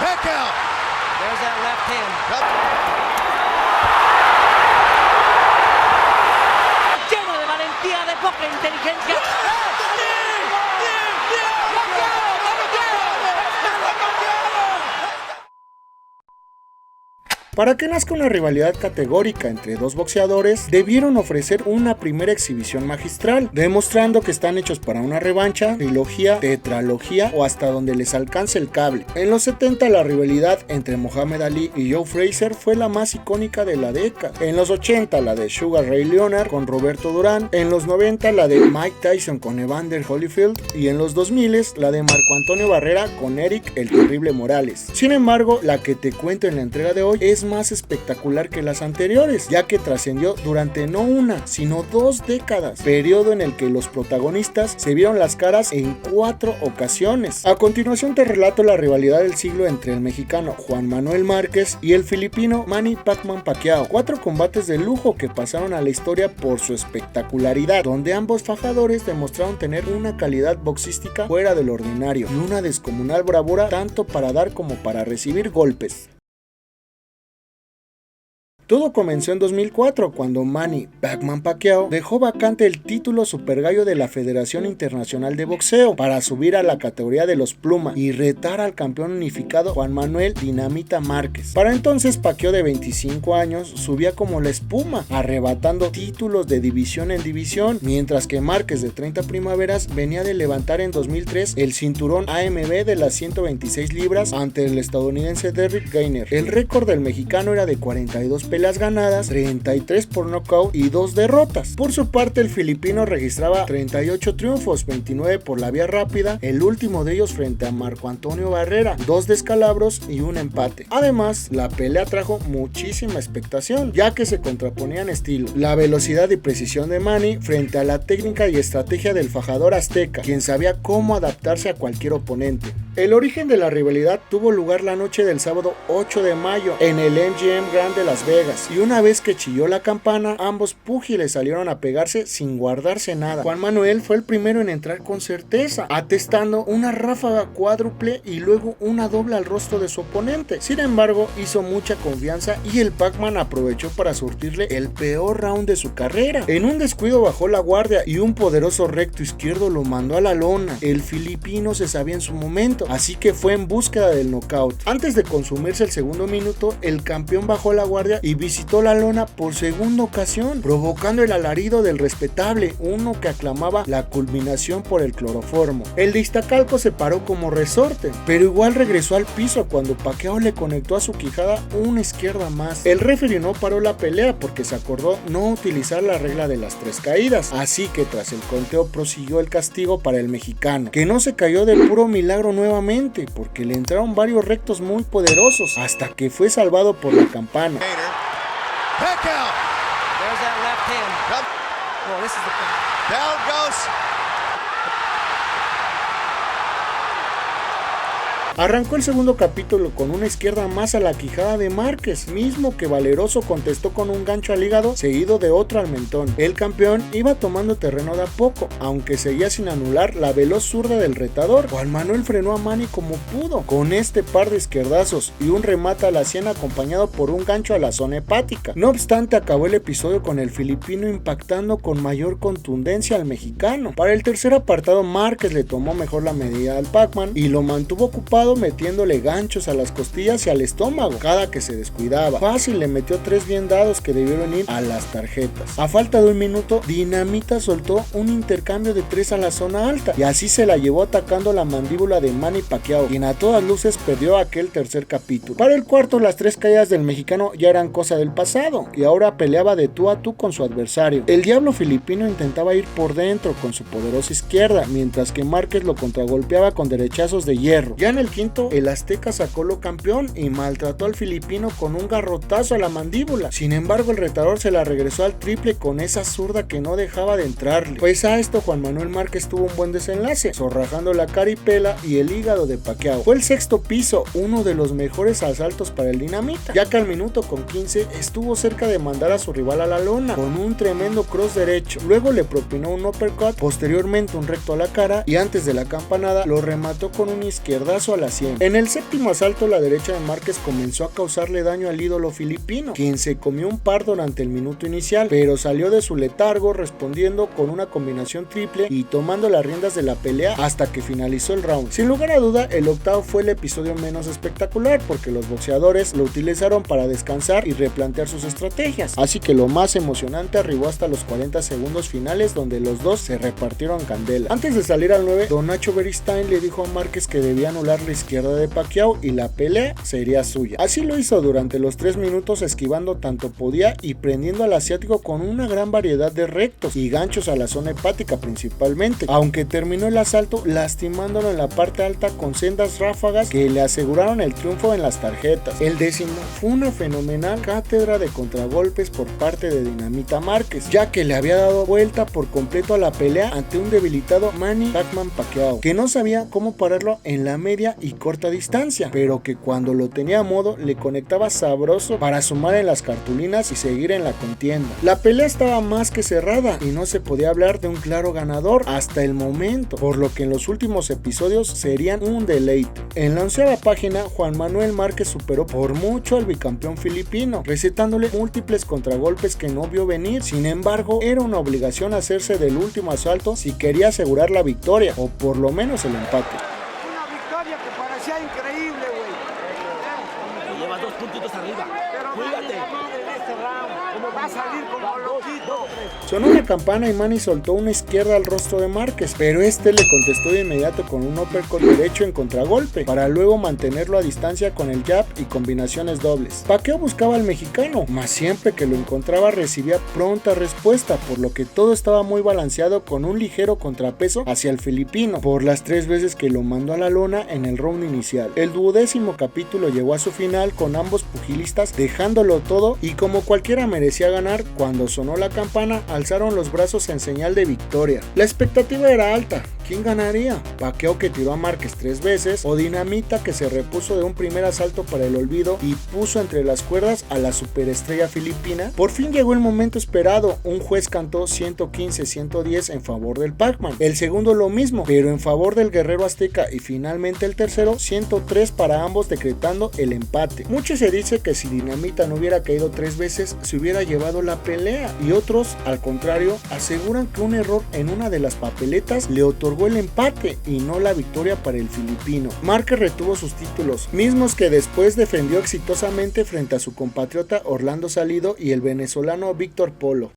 Pacquiao. There's that left hand. Lleno de valentía, de poca inteligencia. Para que nazca una rivalidad categórica entre dos boxeadores, debieron ofrecer una primera exhibición magistral, demostrando que están hechos para una revancha, trilogía, tetralogía o hasta donde les alcance el cable. En los 70 la rivalidad entre Muhammad Ali y Joe Frazier fue la más icónica de la década. En los 80 la de Sugar Ray Leonard con Roberto Durán, en los 90 la de Mike Tyson con Evander Holyfield y en los 2000 la de Marco Antonio Barrera con Eric el Terrible Morales. Sin embargo, la que te cuento en la entrega de hoy es más espectacular que las anteriores, ya que trascendió durante no una, sino 2 décadas, periodo en el que los protagonistas se vieron las caras en 4 ocasiones. A continuación te relato la rivalidad del siglo entre el mexicano Juan Manuel Márquez y el filipino Manny Pacman Pacquiao, 4 combates de lujo que pasaron a la historia por su espectacularidad, donde ambos fajadores demostraron tener una calidad boxística fuera del ordinario y una descomunal bravura tanto para dar como para recibir golpes. Todo comenzó en 2004 cuando Manny Pacman Pacquiao dejó vacante el título super gallo de la Federación Internacional de Boxeo para subir a la categoría de los pluma y retar al campeón unificado Juan Manuel Dinamita Márquez. Para entonces Pacquiao, de 25 años, subía como la espuma, arrebatando títulos de división en división, mientras que Márquez, de 30 primaveras, venía de levantar en 2003 el cinturón AMB de las 126 libras ante el estadounidense Derrick Gainer. El récord del mexicano era de 42 peleas ganadas, 33 por nocaut y 2 derrotas. Por su parte, el filipino registraba 38 triunfos, 29 por la vía rápida, el último de ellos frente a Marco Antonio Barrera, 2 descalabros y un empate. Además, la pelea trajo muchísima expectación, ya que se contraponían estilos, la velocidad y precisión de Manny frente a la técnica y estrategia del fajador azteca, quien sabía cómo adaptarse a cualquier oponente. El origen de la rivalidad tuvo lugar la noche del sábado 8 de mayo en el MGM Grand de Las Vegas, y una vez que chilló la campana, ambos púgiles salieron a pegarse sin guardarse nada. Juan Manuel fue el primero en entrar con certeza, atestando una ráfaga cuádruple y luego una doble al rostro de su oponente. Sin embargo, hizo mucha confianza y el Pacman aprovechó para surtirle el peor round de su carrera. En un descuido bajó la guardia y un poderoso recto izquierdo lo mandó a la lona. El filipino se sabía en su momento, así que fue en búsqueda del knockout. Antes de consumirse el segundo minuto, el campeón bajó la guardia y visitó la lona por segunda ocasión, provocando el alarido del respetable, uno que aclamaba la culminación por el cloroformo. El de Iztacalco se paró como resorte, pero igual regresó al piso cuando Pacquiao le conectó a su quijada una izquierda más. El referee no paró la pelea porque se acordó no utilizar la regla de las 3 caídas, así que tras el conteo prosiguió el castigo para el mexicano, que no se cayó de puro milagro nuevamente, porque le entraron varios rectos muy poderosos, hasta que fue salvado por la campana. Pacquiao. There's that left hand. Oh, this is the... Down goes. Arrancó el segundo capítulo con una izquierda más a la quijada de Márquez, mismo que Valeroso contestó con un gancho al hígado seguido de otro al mentón. El campeón iba tomando terreno de a poco, aunque seguía sin anular la veloz zurda del retador. Juan Manuel frenó a Manny como pudo, con este par de izquierdazos y un remate a la sien acompañado por un gancho a la zona hepática. No obstante, acabó el episodio con el filipino impactando con mayor contundencia al mexicano. Para el tercer apartado, Márquez le tomó mejor la medida al Pacman y lo mantuvo ocupado metiéndole ganchos a las costillas y al estómago cada que se descuidaba. Fácil le metió 3 bien dados que debieron ir a las tarjetas. A falta de un minuto, Dinamita soltó un intercambio de 3 a la zona alta y así se la llevó atacando la mandíbula de Manny Pacquiao, quien a todas luces perdió aquel tercer capítulo. Para el cuarto, las 3 caídas del mexicano ya eran cosa del pasado y ahora peleaba de tú a tú con su adversario. El diablo filipino intentaba ir por dentro con su poderosa izquierda, mientras que Márquez lo contragolpeaba con derechazos de hierro. Ya en el quinto, el azteca sacó lo campeón y maltrató al filipino con un garrotazo a la mandíbula. Sin embargo, el retador se la regresó al triple con esa zurda que no dejaba de entrarle. Pues a esto Juan Manuel Márquez tuvo un buen desenlace, zorrajando la caripela y el hígado de Pacquiao. Fue el sexto piso, uno de los mejores asaltos para el Dinamita, ya que al minuto con 15 estuvo cerca de mandar a su rival a la lona con un tremendo cross derecho. Luego le propinó un uppercut, posteriormente un recto a la cara y antes de la campanada lo remató con un izquierdazo a la 100. En el séptimo asalto, la derecha de Márquez comenzó a causarle daño al ídolo filipino, quien se comió un par durante el minuto inicial, pero salió de su letargo respondiendo con una combinación triple y tomando las riendas de la pelea hasta que finalizó el round. Sin lugar a duda, el octavo fue el episodio menos espectacular porque los boxeadores lo utilizaron para descansar y replantear sus estrategias, así que lo más emocionante arribó hasta los 40 segundos finales, donde los dos se repartieron candela. Antes de salir al 9, Don Nacho Beristain le dijo a Márquez que debía anular la izquierda de Pacquiao y la pelea sería suya. Así lo hizo durante los 3 minutos, esquivando tanto podía y prendiendo al asiático con una gran variedad de rectos y ganchos a la zona hepática principalmente, aunque terminó el asalto lastimándolo en la parte alta con sendas ráfagas que le aseguraron el triunfo en las tarjetas. El décimo fue una fenomenal cátedra de contragolpes por parte de Dinamita Márquez, ya que le había dado vuelta por completo a la pelea ante un debilitado Manny Pacman Pacquiao, que no sabía cómo pararlo en la media y corta distancia, pero que cuando lo tenía a modo le conectaba sabroso para sumar en las cartulinas y seguir en la contienda. La pelea estaba más que cerrada y no se podía hablar de un claro ganador hasta el momento, por lo que en los últimos episodios serían un deleite. En la 11ª página, Juan Manuel Márquez superó por mucho al bicampeón filipino, recetándole múltiples contragolpes que no vio venir. Sin embargo, era una obligación hacerse del último asalto si quería asegurar la victoria o por lo menos el empate. Una victoria que parecía increíble, güey. Te llevas 2 puntitos arriba. Pero Cuídate. va a salir como loquito. Sonó una campana y Manny soltó una izquierda al rostro de Márquez, pero este le contestó de inmediato con un uppercut derecho en contragolpe, para luego mantenerlo a distancia con el jab y combinaciones dobles. Pacquiao buscaba al mexicano, mas siempre que lo encontraba recibía pronta respuesta, por lo que todo estaba muy balanceado, con un ligero contrapeso hacia el filipino, por las 3 veces que lo mandó a la lona en el round inicial. El 12º capítulo llegó a su final con ambos pugilistas dejándolo todo, y como cualquiera merecía ganar, cuando sonó la campana alzaron los brazos en señal de victoria. La expectativa era alta. ¿Quién ganaría? ¿Pacquiao, que tiró a Márquez 3 veces, o Dinamita, que se repuso de un primer asalto para el olvido y puso entre las cuerdas a la superestrella filipina? Por fin llegó el momento esperado. Un juez cantó 115-110 en favor del Pacman, el segundo lo mismo, pero en favor del guerrero azteca, y finalmente el tercero 103 para ambos, decretando el empate. Mucho se dice que si Dinamita no hubiera caído 3 veces se hubiera llevado la pelea, y otros, al contrario, aseguran que un error en una de las papeletas le otorgó el empate y no la victoria para el filipino. Márquez retuvo sus títulos, mismos que después defendió exitosamente frente a su compatriota Orlando Salido y el venezolano Víctor Polo.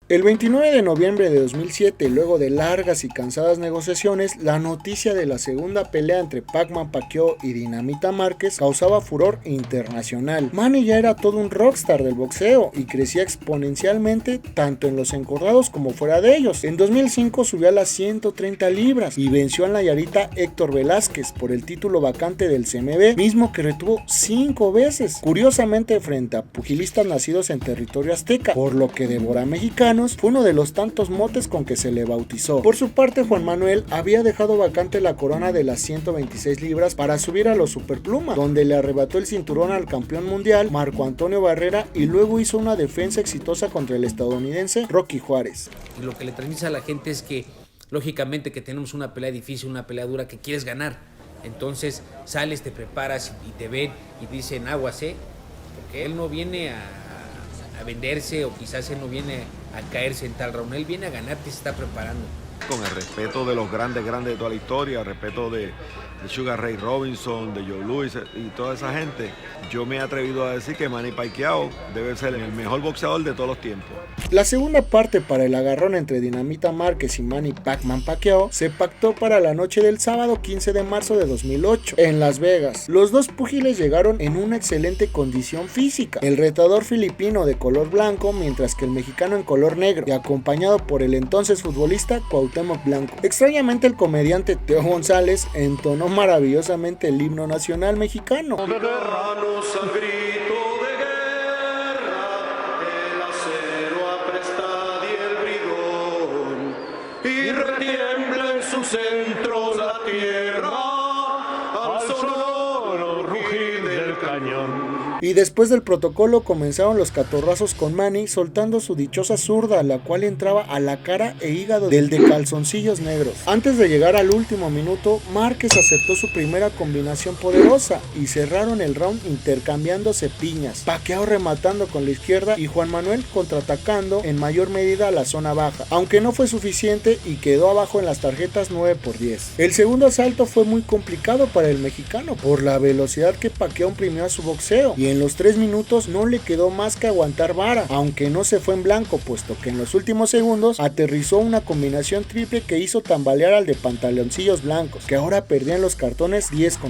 El 29 de noviembre de 2007, luego de largas y cansadas negociaciones, la noticia de la segunda pelea entre Pacman Pacquiao y Dinamita Márquez causaba furor internacional. Manny ya era todo un rockstar del boxeo y crecía exponencialmente tanto en los encordados como fuera de ellos. En 2005 subió a las 130 libras y venció al nayarita Héctor Velázquez por el título vacante del CMB, mismo que retuvo 5 veces, curiosamente frente a pugilistas nacidos en territorio azteca, por lo que devora mexicanos fue uno de los tantos motes con que se le bautizó. Por su parte, Juan Manuel había dejado vacante la corona de las 126 libras para subir a los superpluma, donde le arrebató el cinturón al campeón mundial Marco Antonio Barrera, y luego hizo una defensa exitosa contra el estadounidense Rocky Juárez. Y lo que le transmite a la gente es que, lógicamente, que tenemos una pelea difícil, una pelea dura que quieres ganar. Entonces sales, te preparas y te ven y dicen aguas, porque él no viene a venderse, o quizás él no viene a caerse en tal round, él viene a ganarte y se está preparando. Con el respeto de los grandes de toda la historia, el respeto de Sugar Ray Robinson, de Joe Louis y toda esa gente, yo me he atrevido a decir que Manny Pacquiao debe ser el mejor boxeador de todos los tiempos. La segunda parte para el agarrón entre Dinamita Márquez y Manny Pacman Pacquiao se pactó para la noche del sábado 15 de marzo de 2008 en Las Vegas. Los dos púgiles llegaron en una excelente condición física, el retador filipino de color blanco, mientras que el mexicano en color negro, y acompañado por el entonces futbolista Cuauhtémoc Blanco. Extrañamente, el comediante Teo González entonó maravillosamente el himno nacional mexicano. Veterranos al grito de guerra, el acero apresta y el bridón, y retiembla en sus centros la tierra al sonoro rugir del cañón. Y después del protocolo comenzaron los catorrazos con Manny soltando su dichosa zurda, la cual entraba a la cara e hígado del de calzoncillos negros. Antes de llegar al último minuto, Márquez acertó su primera combinación poderosa y cerraron el round intercambiándose piñas, Pacquiao rematando con la izquierda y Juan Manuel contraatacando en mayor medida a la zona baja, aunque no fue suficiente y quedó abajo en las tarjetas 9-10. El segundo asalto fue muy complicado para el mexicano por la velocidad que Pacquiao imprimió a su boxeo, y en los 3 minutos no le quedó más que aguantar vara, aunque no se fue en blanco, puesto que en los últimos segundos aterrizó una combinación triple que hizo tambalear al de pantaloncillos blancos, que ahora perdían los cartones 10-9.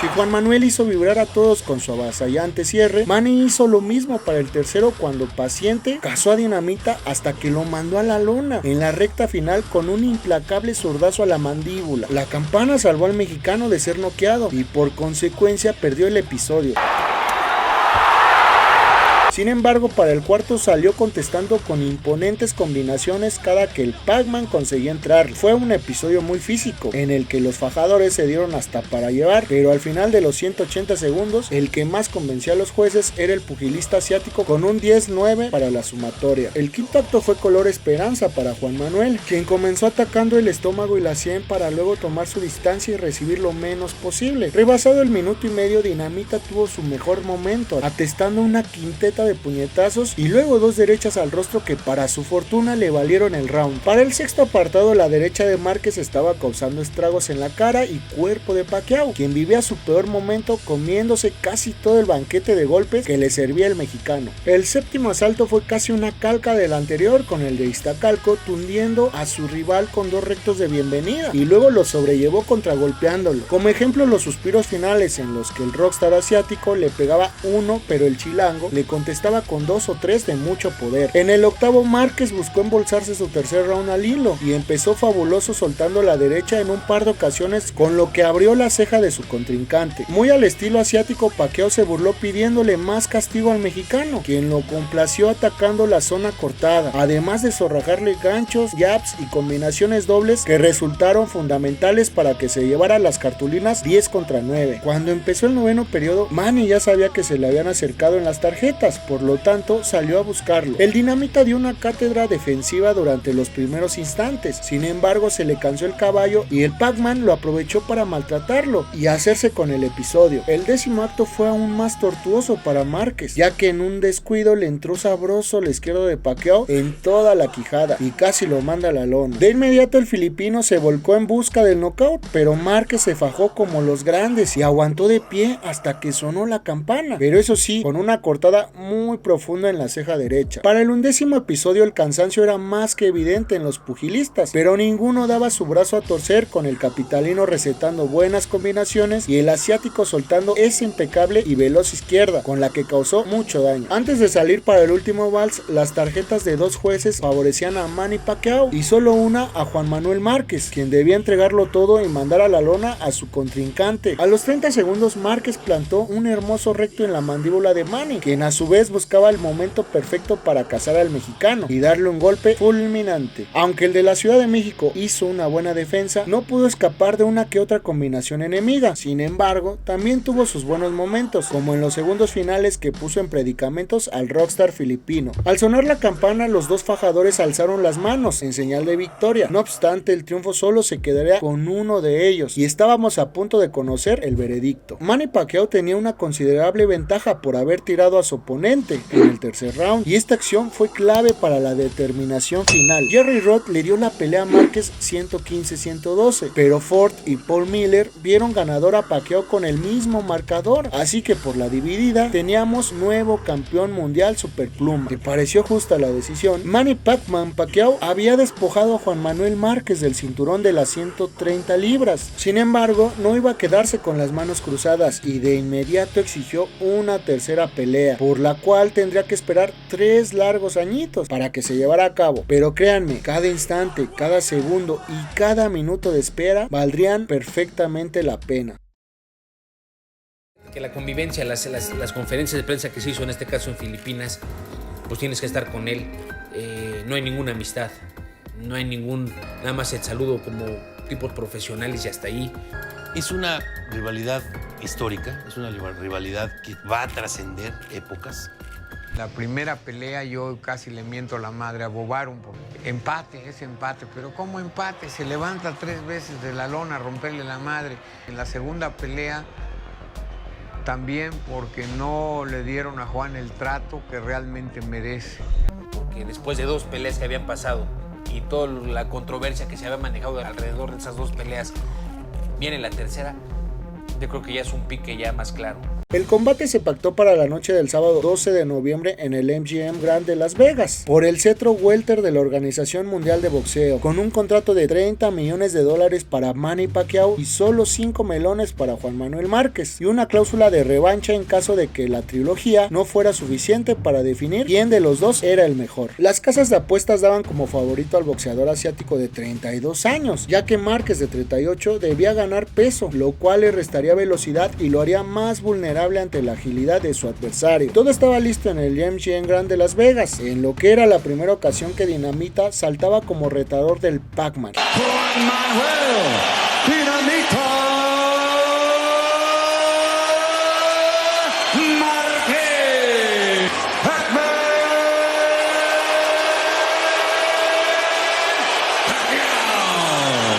Si Juan Manuel hizo vibrar a todos con su avasallante cierre, Manny hizo lo mismo para el tercero cuando paciente cazó a Dinamita hasta que lo mandó a la lona en la recta final con un implacable zurdazo a la mandíbula. La campana salvó al mexicano de ser noqueado y por consecuencia perdió el episodio. Sin embargo, para el cuarto salió contestando con imponentes combinaciones cada que el Pac-Man conseguía entrar. Fue un episodio muy físico, en el que los fajadores se dieron hasta para llevar, pero al final de los 180 segundos, el que más convenció a los jueces era el pugilista asiático con un 10-9 para la sumatoria. El quinto acto fue color esperanza para Juan Manuel, quien comenzó atacando el estómago y la sien para luego tomar su distancia y recibir lo menos posible. Rebasado el minuto y medio, Dinamita tuvo su mejor momento, atestando una quinteta de puñetazos y luego 2 derechas al rostro que para su fortuna le valieron el round. Para el sexto apartado, la derecha de Márquez estaba causando estragos en la cara y cuerpo de Pacquiao, quien vivía su peor momento comiéndose casi todo el banquete de golpes que le servía el mexicano. El séptimo asalto fue casi una calca del anterior, con el de Iztacalco tundiendo a su rival con 2 rectos de bienvenida y luego lo sobrellevó contragolpeándolo. Como ejemplo, los suspiros finales en los que el rockstar asiático le pegaba uno, pero el chilango le contestaba con 2 o 3 de mucho poder. En el octavo, Márquez buscó embolsarse su tercer round al hilo y empezó fabuloso soltando la derecha en un par de ocasiones, con lo que abrió la ceja de su contrincante. Muy al estilo asiático, Pacquiao se burló pidiéndole más castigo al mexicano, quien lo complació atacando la zona cortada, además de zorrajarle ganchos, jabs y combinaciones dobles que resultaron fundamentales para que se llevara las cartulinas 10-9. Cuando empezó el noveno periodo, Manny ya sabía que se le habían acercado en las tarjetas, por lo tanto salió a buscarlo. El Dinamita dio una cátedra defensiva durante los primeros instantes, sin embargo se le cansó el caballo y el Pac-Man lo aprovechó para maltratarlo y hacerse con el episodio. El décimo acto fue aún más tortuoso para Márquez, ya que en un descuido le entró sabroso la izquierda de Pacquiao en toda la quijada y casi lo manda a la lona. De inmediato el filipino se volcó en busca del knockout, pero Márquez se fajó como los grandes y aguantó de pie hasta que sonó la campana, pero eso sí, con una cortada muy profunda en la ceja derecha. Para el 11º episodio el cansancio era más que evidente en los pugilistas, pero ninguno daba su brazo a torcer, con el capitalino recetando buenas combinaciones y el asiático soltando esa impecable y veloz izquierda, con la que causó mucho daño. Antes de salir para el último vals, las tarjetas de 2 jueces favorecían a Manny Pacquiao y solo una a Juan Manuel Márquez, quien debía entregarlo todo y mandar a la lona a su contrincante. A los 30 segundos Márquez plantó un hermoso recto en la mandíbula de Manny, quien a su vez buscaba el momento perfecto para cazar al mexicano y darle un golpe fulminante. Aunque el de la Ciudad de México hizo una buena defensa, no pudo escapar de una que otra combinación enemiga. Sin embargo, también tuvo sus buenos momentos, como en los segundos finales que puso en predicamentos al rockstar filipino. Al sonar la campana, los 2 fajadores alzaron las manos en señal de victoria. No obstante, el triunfo solo se quedaría con uno de ellos y estábamos a punto de conocer el veredicto. Manny Pacquiao tenía una considerable ventaja por haber tirado a su oponente en el tercer round, y esta acción fue clave para la determinación final. Jerry Roth le dio la pelea a Márquez 115-112, pero Ford y Paul Miller vieron ganador a Pacquiao con el mismo marcador, así que por la dividida teníamos nuevo campeón mundial superpluma. ¿Te pareció justa la decisión? Manny Pac-Man Pacquiao había despojado a Juan Manuel Márquez del cinturón de las 130 libras, sin embargo no iba a quedarse con las manos cruzadas y de inmediato exigió una tercera pelea, por la cual tendría que esperar 3 largos añitos para que se llevara a cabo. Pero créanme, cada instante, cada segundo y cada minuto de espera valdrían perfectamente la pena. Que la convivencia, las conferencias de prensa que se hizo en este caso en Filipinas, pues tienes que estar con él. No hay ninguna amistad, no hay nada más el saludo como tipos profesionales y hasta ahí. Es una rivalidad histórica, es una rivalidad que va a trascender épocas. La primera pelea yo casi le miento la madre a Bobarum. Empate, es empate, pero ¿cómo empate? Se levanta 3 veces de la lona a romperle la madre. En la segunda pelea también porque no le dieron a Juan el trato que realmente merece. Porque después de 2 peleas que habían pasado y toda la controversia que se había manejado alrededor de esas 2 peleas, viene la tercera, yo creo que ya es un pique ya más claro. El combate se pactó para la noche del sábado 12 de noviembre en el MGM Grand de Las Vegas, por el cetro welter de la Organización Mundial de Boxeo, con un contrato de $30 millones para Manny Pacquiao y solo 5 melones para Juan Manuel Márquez, y una cláusula de revancha en caso de que la trilogía no fuera suficiente para definir quién de los dos era el mejor. Las casas de apuestas daban como favorito al boxeador asiático de 32 años, ya que Márquez de 38 debía ganar peso, lo cual le restaría velocidad y lo haría más vulnerable ante la agilidad de su adversario. Todo estaba listo en el MGM Grand de Las Vegas, en lo que era la primera ocasión que Dinamita saltaba como retador del Pac-Man. Juan Manuel Dinamita Márquez.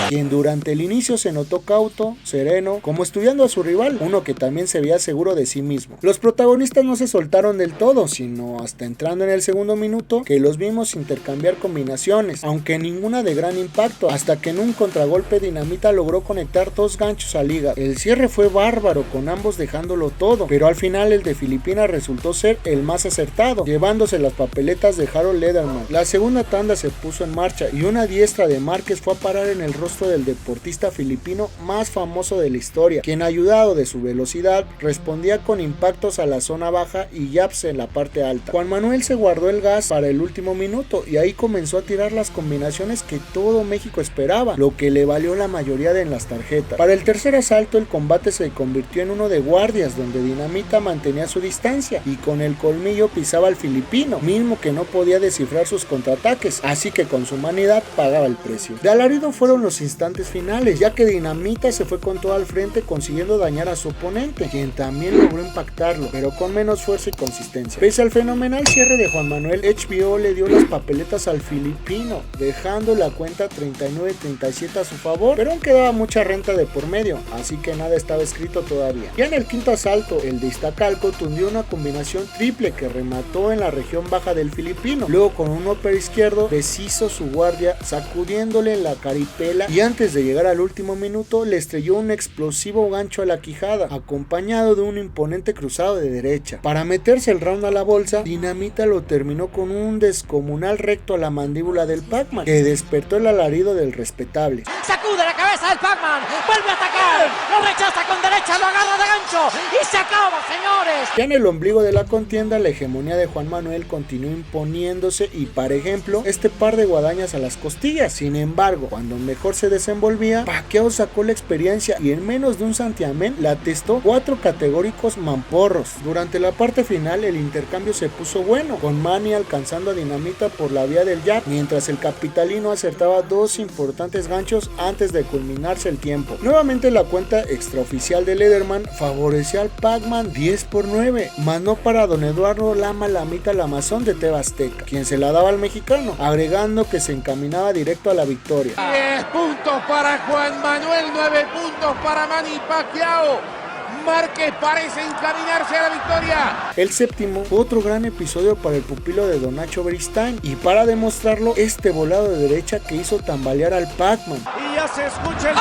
Quien durante el inicio se notó cauto, sereno, como estudiando a su rival, uno que también se veía seguro de sí mismo. Los protagonistas no se soltaron del todo, sino hasta entrando en el segundo minuto que los vimos intercambiar combinaciones, aunque ninguna de gran impacto, hasta que en un contragolpe Dinamita logró conectar 2 ganchos al hígado. El cierre fue bárbaro, con ambos dejándolo todo, pero al final el de Filipinas resultó ser el más acertado, llevándose las papeletas de Harold Lederman. La segunda tanda se puso en marcha y una diestra de Márquez fue a parar en el rostro del deportista filipino más famoso de la historia, quien, ayudado de su velocidad, respondía con impactos a la zona baja y jabs en la parte alta. Juan Manuel se guardó el gas para el último minuto y ahí comenzó a tirar las combinaciones que todo México esperaba, lo que le valió la mayoría de las tarjetas. Para el tercer asalto el combate se convirtió en uno de guardias, donde Dinamita mantenía su distancia y con el colmillo pisaba al filipino, mismo que no podía descifrar sus contraataques, así que con su humanidad pagaba el precio. De alarido fueron los instantes finales, ya que Dinamita se fue con todo al frente, consiguiendo dañar a su oponente, quien también logró impactarlo, pero con menos fuerza y consistencia. Pese al fenomenal cierre de Juan Manuel, HBO le dio las papeletas al filipino, dejando la cuenta 39-37 a su favor, pero aún quedaba mucha renta de por medio, así que nada estaba escrito todavía. Ya en el quinto asalto, el de Iztacalco tundió una combinación triple que remató en la región baja del filipino, luego con un upper izquierdo deshizo su guardia, sacudiéndole la caripela, y antes de llegar al último minuto le estrelló un explosivo gancho a la quijada, acompañado de un imponente cruzado de derecha. Para meterse el round a la bolsa, Dinamita lo terminó con un descomunal recto a la mandíbula del Pac-Man, que despertó el alarido del respetable. Sacude la cabeza del Pac-Man, vuelve a atacar, lo rechaza con derecha, lo agarra de gancho y se acaba, señores. Ya en el ombligo de la contienda, la hegemonía de Juan Manuel continuó imponiéndose y, por ejemplo, este par de guadañas a las costillas. Sin embargo, cuando mejor se desenvolvía, Pacquiao sacó la experiencia y en menos de un santiamén le atestó 4 categóricos mamporros. Durante la parte final el intercambio se puso bueno, con Manny alcanzando a Dinamita por la vía del jab, mientras el capitalino acertaba 2 importantes ganchos antes de culminarse el tiempo. Nuevamente la cuenta extraoficial de Lederman favorecía al Pac-Man 10-9, mas no para don Eduardo Lama Lamita Lamazón de TV Azteca, quien se la daba al mexicano, agregando que se encaminaba directo a la victoria. 10 puntos para Juan Manuel, 9 puntos para Manny Pacquiao. Márquez parece encaminarse a la victoria. El séptimo fue otro gran episodio para el pupilo de Don Nacho Beristain, y para demostrarlo, este volado de derecha que hizo tambalear al Pac-Man. Y ya se escucha el...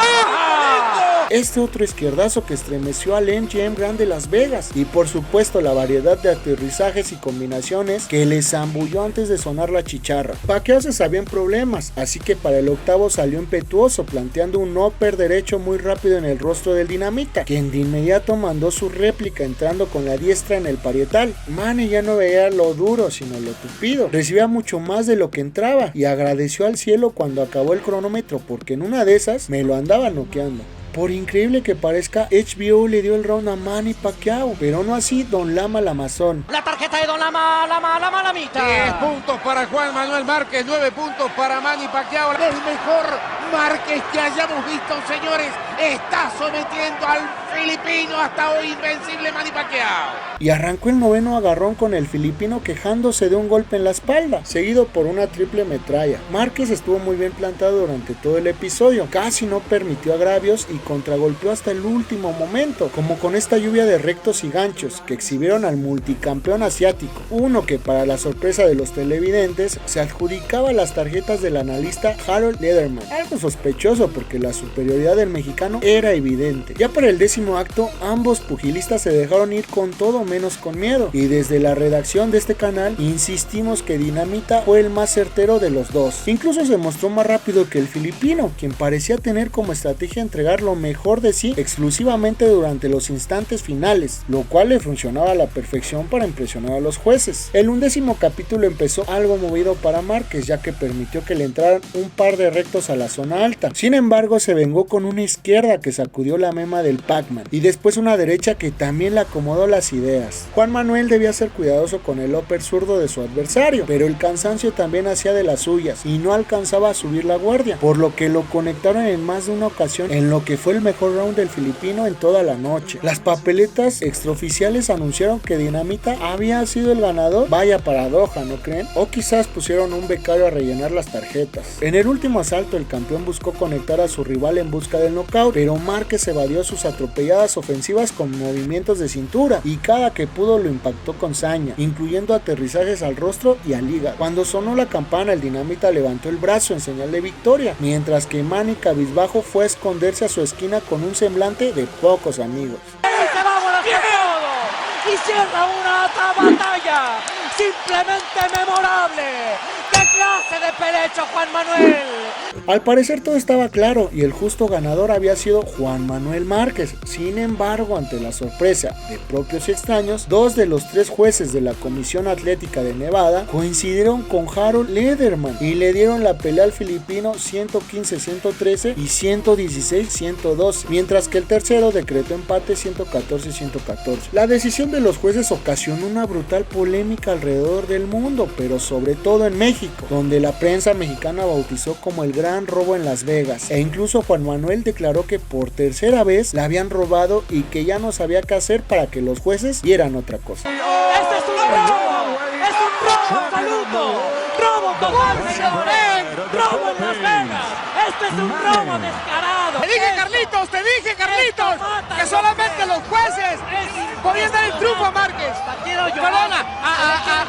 Este otro izquierdazo que estremeció al MGM Grand de Las Vegas, y por supuesto la variedad de aterrizajes y combinaciones que le zambulló antes de sonar la chicharra. Pacquiao se sabía en problemas, así que para el octavo salió impetuoso, planteando un upper derecho muy rápido en el rostro del Dinamita, quien de inmediato mandó su réplica entrando con la diestra en el parietal. Manny ya no veía lo duro, sino lo tupido. Recibía mucho más de lo que entraba y agradeció al cielo cuando acabó el cronómetro, porque en una de esas me lo andaba noqueando. Por increíble que parezca, HBO le dio el round a Manny Pacquiao, pero no así Don Lama Lamazón. La tarjeta de Don Lamita. 10 puntos para Juan Manuel Márquez, 9 puntos para Manny Pacquiao. El mejor Márquez que hayamos visto, señores, está sometiendo al filipino hasta hoy invencible Manny Pacquiao. Y arrancó el noveno agarrón con el filipino quejándose de un golpe en la espalda, seguido por una triple metralla. Márquez estuvo muy bien plantado durante todo el episodio, casi no permitió agravios y contragolpeó hasta el último momento, como con esta lluvia de rectos y ganchos que exhibieron al multicampeón asiático, uno que para la sorpresa de los televidentes se adjudicaba las tarjetas del analista Harold Lederman, algo sospechoso porque la superioridad del mexicano era evidente. Ya para el 10º acto, ambos pugilistas se dejaron ir con todo menos con miedo, y desde la redacción de este canal insistimos que Dinamita fue el más certero de los dos. Incluso se mostró más rápido que el filipino, quien parecía tener como estrategia entregar lo mejor de sí exclusivamente durante los instantes finales, lo cual le funcionaba a la perfección para impresionar a los jueces. El 11º capítulo empezó algo movido para Márquez, ya que permitió que le entraran un par de rectos a la zona alta. Sin embargo, se vengó con una izquierda que sacudió la mema del Pac-Man, y después una derecha que también le acomodó las ideas. Juan Manuel debía ser cuidadoso con el upper zurdo de su adversario, pero el cansancio también hacía de las suyas y no alcanzaba a subir la guardia, por lo que lo conectaron en más de una ocasión en lo que fue el mejor round del filipino en toda la noche. Las papeletas extraoficiales anunciaron que Dinamita había sido el ganador. Vaya paradoja, ¿no creen? O quizás pusieron un becario a rellenar las tarjetas. En el último asalto, el campeón buscó conectar a su rival en busca del knockout, pero Márquez evadió sus atropelladas ofensivas con movimientos de cintura y cada que pudo lo impactó con saña, incluyendo aterrizajes al rostro y al hígado. Cuando sonó la campana, el Dinamita levantó el brazo en señal de victoria, mientras que Manny, cabizbajo, fue a esconderse a su esquina con un semblante de pocos amigos. Y cierra una batalla simplemente memorable. ¡Qué clase de pelecho, Juan Manuel! Al parecer todo estaba claro y el justo ganador había sido Juan Manuel Márquez. Sin embargo, ante la sorpresa de propios y extraños, 2 de los 3 jueces de la Comisión Atlética de Nevada coincidieron con Harold Lederman y le dieron la pelea al filipino 115-113 y 116-112, mientras que el tercero decretó empate 114-114. La decisión de los jueces ocasionó una brutal polémica alrededor del mundo, pero sobre todo en México, donde la prensa mexicana bautizó como el gran robo en Las Vegas, e incluso Juan Manuel declaró que por tercera vez la habían robado y que ya no sabía qué hacer para que los jueces vieran otra cosa. ¡Este es un robo! ¡Es un robo absoluto! ¡Robo total, señores! ¡Robo en Las Vegas! ¡Este es un robo descarado! ¡Te dije, Carlitos! ¡Que solamente los jueces podían dar el triunfo a Márquez!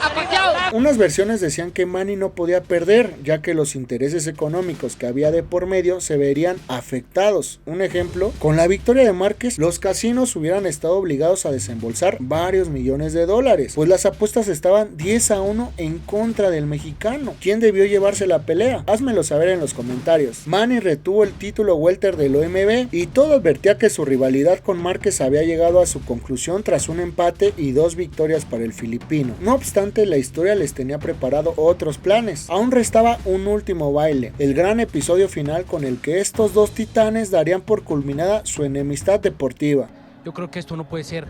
¡A Pacquiao! Unas versiones decían que Manny no podía perder, ya que los intereses económicos que había de por medio se verían afectados. Un ejemplo, con la victoria de Márquez, los casinos hubieran estado obligados a desembolsar varios millones de dólares, pues las apuestas estaban 10-1 en contra del mexicano. ¿Quién debió llevarse la pelea? Házmelo saber en los comentarios. Manny retuvo el título welter del OMB y todo advertía que su rivalidad con Márquez había llegado a su conclusión tras un empate y 2 victorias para el filipino. No obstante, la historia les tenía preparado otros planes. Aún restaba un último baile, el gran episodio final con el que estos 2 titanes darían por culminada su enemistad deportiva. Yo creo que esto no puede ser.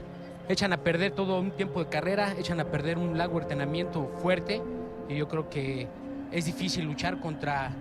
Echan a perder todo un tiempo de carrera, echan a perder un largo entrenamiento fuerte, y yo creo que es difícil luchar contra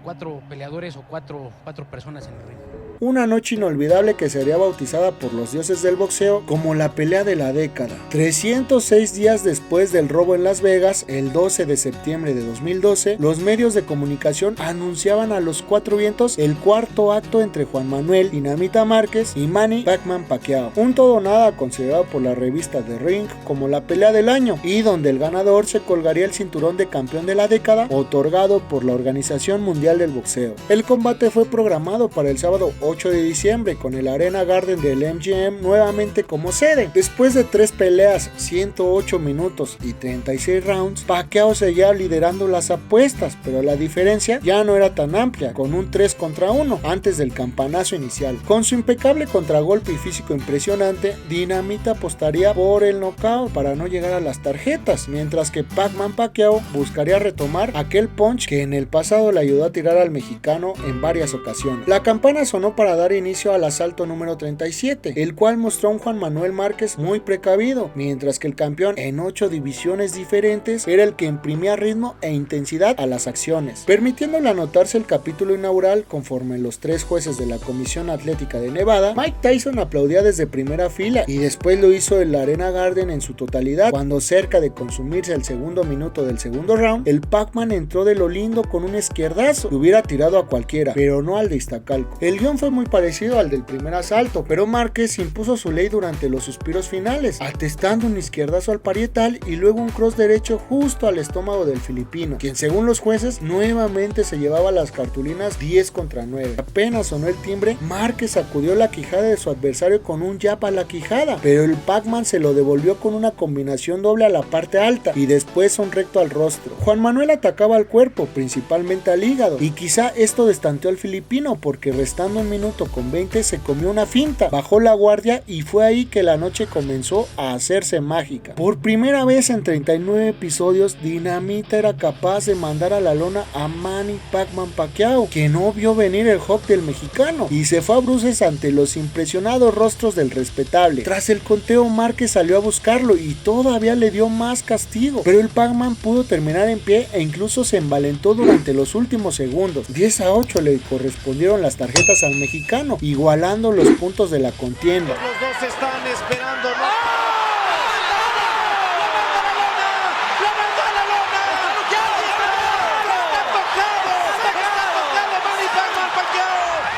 4 peleadores o cuatro personas en el ring. Una noche inolvidable que sería bautizada por los dioses del boxeo como la pelea de la década. 306 días después del robo en Las Vegas, el 12 de septiembre de 2012, los medios de comunicación anunciaban a los 4 vientos el cuarto acto entre Juan Manuel Dinamita Márquez y Manny Pac-Man Pacquiao. Un todo nada considerado por la revista The Ring como la pelea del año, y donde el ganador se colgaría el cinturón de campeón de la década otorgado por la Organización Mundial del Boxeo. El combate fue programado para el sábado 8 de diciembre con el Arena Garden del MGM nuevamente como sede. Después de 3 peleas, 108 minutos y 36 rounds, Pacquiao seguía liderando las apuestas, pero la diferencia ya no era tan amplia, con un 3-1 antes del campanazo inicial. Con su impecable contragolpe y físico impresionante, Dinamita apostaría por el knockout para no llegar a las tarjetas, mientras que Pac-Man Pacquiao buscaría retomar aquel punch que en el pasado le ayudó a tirar al mexicano en varias ocasiones. La campana sonó para dar inicio al asalto número 37, el cual mostró a un Juan Manuel Márquez muy precavido, mientras que el campeón en 8 divisiones diferentes era el que imprimía ritmo e intensidad a las acciones, permitiéndole anotarse el capítulo inaugural. Conforme los 3 jueces de la Comisión Atlética de Nevada, Mike Tyson aplaudía desde primera fila y después lo hizo en la Arena Garden en su totalidad, cuando cerca de consumirse el segundo minuto del segundo round, el Pac-Man entró de lo lindo con un izquierdazo que hubiera tirado a cualquiera, pero no al de Iztacalco. El guión fue muy parecido al del primer asalto, pero Márquez impuso su ley durante los suspiros finales, atestando un izquierdazo al parietal y luego un cross derecho justo al estómago del filipino, quien según los jueces nuevamente se llevaba las cartulinas 10-9. Apenas sonó el timbre, Márquez sacudió la quijada de su adversario con un jab a la quijada, pero el Pac-Man se lo devolvió con una combinación doble a la parte alta y después un recto al rostro. Juan Manuel atacaba al cuerpo, principalmente al hígado, y quizá esto destanteó al filipino porque restando 1 minuto con 20 se comió una finta, bajó la guardia y fue ahí que la noche comenzó a hacerse mágica. Por primera vez en 39 episodios, Dinamita era capaz de mandar a la lona a Manny Pac-Man Pacquiao, que no vio venir el hook del mexicano y se fue a bruces ante los impresionados rostros del respetable. Tras el conteo, Márquez salió a buscarlo y todavía le dio más castigo, pero el Pac-Man pudo terminar en pie e incluso se envalentó durante los últimos segundos. 10-8 le correspondieron las tarjetas al mexicano, igualando los puntos de la contienda. Los dos están esperando.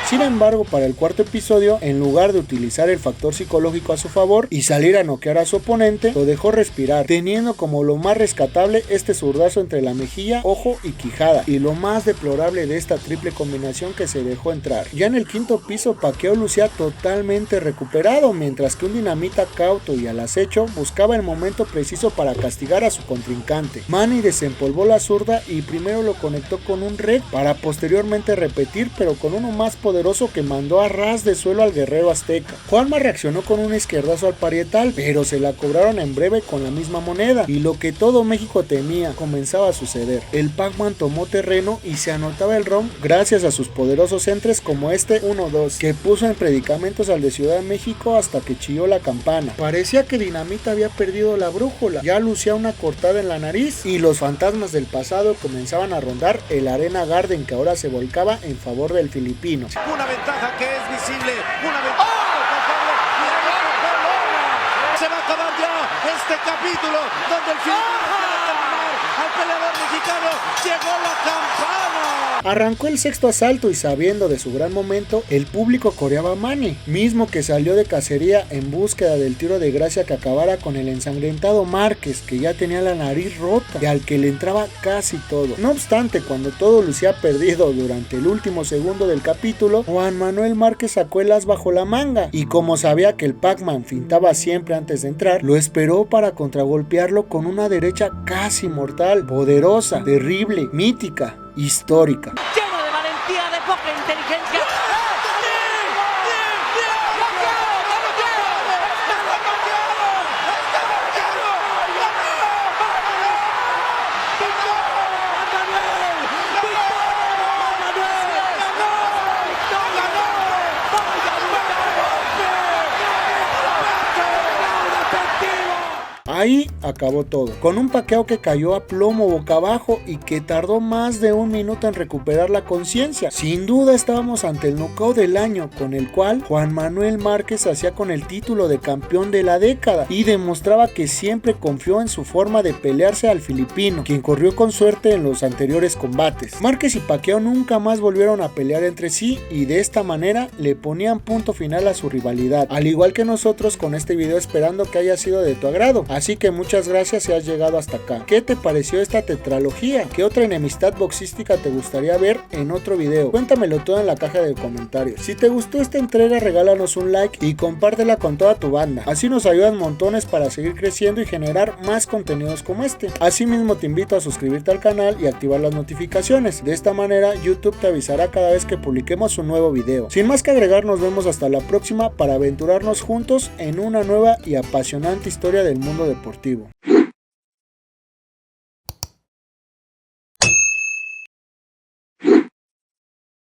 Sin embargo, para el cuarto episodio, en lugar de utilizar el factor psicológico a su favor y salir a noquear a su oponente, lo dejó respirar, teniendo como lo más rescatable este zurdazo entre la mejilla, ojo y quijada, y lo más deplorable de esta triple combinación que se dejó entrar. Ya en el quinto piso, Pacquiao lucía totalmente recuperado, mientras que un Dinamita cauto y al acecho buscaba el momento preciso para castigar a su contrincante. Manny desempolvó la zurda y primero lo conectó con un red para posteriormente repetir, pero con uno más poderoso que mandó a ras de suelo al guerrero azteca. Juanma reaccionó con un izquierdazo al parietal, pero se la cobraron en breve con la misma moneda, y lo que todo México temía comenzaba a suceder. El Pac-Man tomó terreno y se anotaba el round gracias a sus poderosos entres como este 1-2, que puso en predicamentos al de Ciudad de México hasta que chilló la campana. Parecía que Dinamita había perdido la brújula, ya lucía una cortada en la nariz y los fantasmas del pasado comenzaban a rondar el Arena Garden, que ahora se volcaba en favor del filipino. Una ventaja que es visible, una ventaja se va a acabar ya este capítulo donde el filipino quiere terminar al peleador mexicano. Llegó la campana. Arrancó el sexto asalto y sabiendo de su gran momento, el público coreaba a Manny, mismo que salió de cacería en búsqueda del tiro de gracia que acabara con el ensangrentado Márquez, que ya tenía la nariz rota y al que le entraba casi todo. No obstante, cuando todo lucía perdido durante el último segundo del capítulo, Juan Manuel Márquez sacó el as bajo la manga y como sabía que el Pac-Man fintaba siempre antes de entrar, lo esperó para contragolpearlo con una derecha casi mortal, poderosa, terrible, mítica, histórica. Lleno de valentía, de poca inteligencia. Ahí acabó todo, con un Pacquiao que cayó a plomo boca abajo y que tardó más de 1 minuto en recuperar la conciencia. Sin duda estábamos ante el knockout del año, con el cual Juan Manuel Márquez hacía con el título de campeón de la década y demostraba que siempre confió en su forma de pelearse al filipino, quien corrió con suerte en los anteriores combates. Márquez y Pacquiao nunca más volvieron a pelear entre sí y de esta manera le ponían punto final a su rivalidad, al igual que nosotros con este video, esperando que haya sido de tu agrado. Así que muchas gracias si has llegado hasta acá. ¿Qué te pareció esta tetralogía? ¿Qué otra enemistad boxística te gustaría ver en otro video? Cuéntamelo todo en la caja de comentarios. Si te gustó esta entrega, regálanos un like y compártela con toda tu banda. Así nos ayudan montones para seguir creciendo y generar más contenidos como este. Asimismo te invito a suscribirte al canal y activar las notificaciones. De esta manera YouTube te avisará cada vez que publiquemos un nuevo video. Sin más que agregar, nos vemos hasta la próxima para aventurarnos juntos en una nueva y apasionante historia del mundo deportivo.